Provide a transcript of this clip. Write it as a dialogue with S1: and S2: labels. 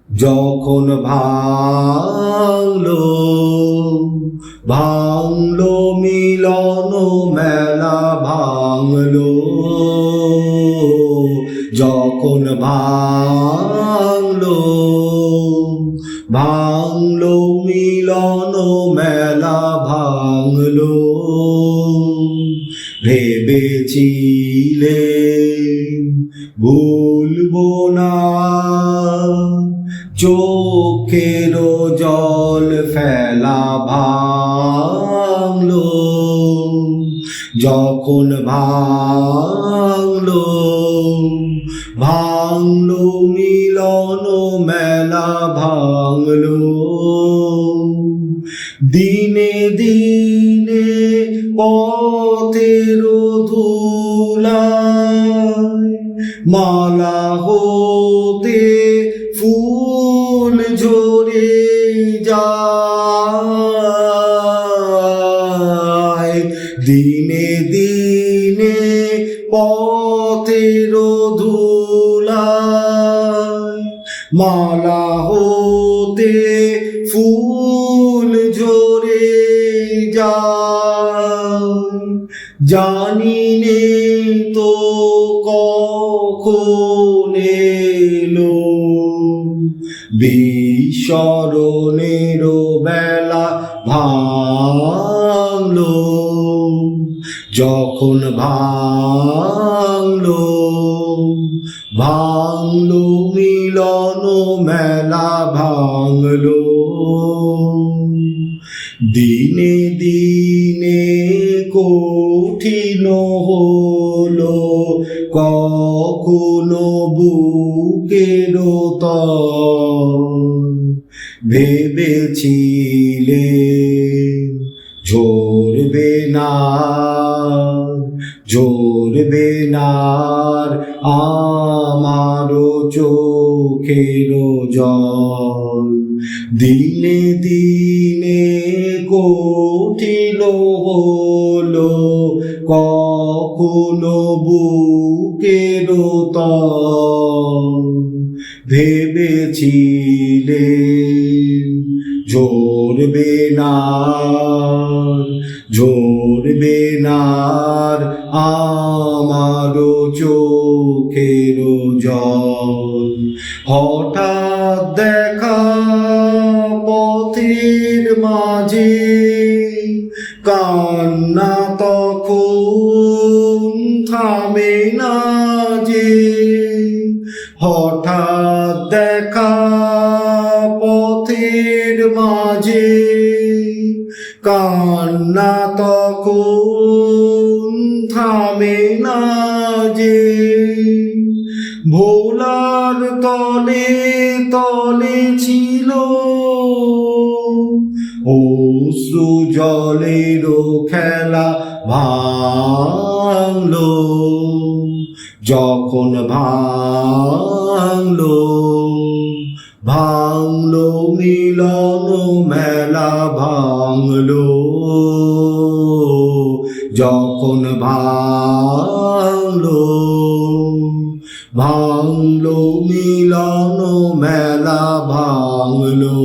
S1: যখন ভাঙলো ভাঙলো মিলন মেলা ভাঙলো, যখন ভাঙলো ভাঙলো মিলন মেলা ভাঙলো, ভেবেছিলে ভুলবো না, চোখের জল ফেলা ভাঙলো, যখন ভাঙলো ভাঙলো মিলন মেলা ভাঙলো, দিনে দিনে পথের ধুলায় মালা হতে ফুল ঝরে যায়, দিনে দিনে পথের ধুলায় মালা হতে ফুল ঝরে যায়, জানি নে তো কখন এলো বিস্মরণের বেলা ভাঙলো, যখন ভাঙলো ভাঙলো মিলন মেলা ভাঙলো, দিনে দিনে কঠিন হলো কখনো বুকের তল, ভেবেছিলে ঝরবে না ঝরবে না আমারও চোখের জল, দিনে দিনে কঠিন হলো কখনো বুকের তল, ভেবেছিলে ঝরবে না ঝরবে না আমারও চোখের জল, হঠাৎ দেখা পথের মাঝে কান্না তখন থামে না যে, হঠাৎ দেখা পথের মাঝে কান্না তখন থামে না যে, ভোলার তলে তলে ছিল অশ্রু জলের খেলা ভাঙলো, যখন ভাঙলো ভাঙলো মিলন মেলা ভাঙলো, যখন ভাঙলো ভাঙলো মিলন মেলা ভাঙলো।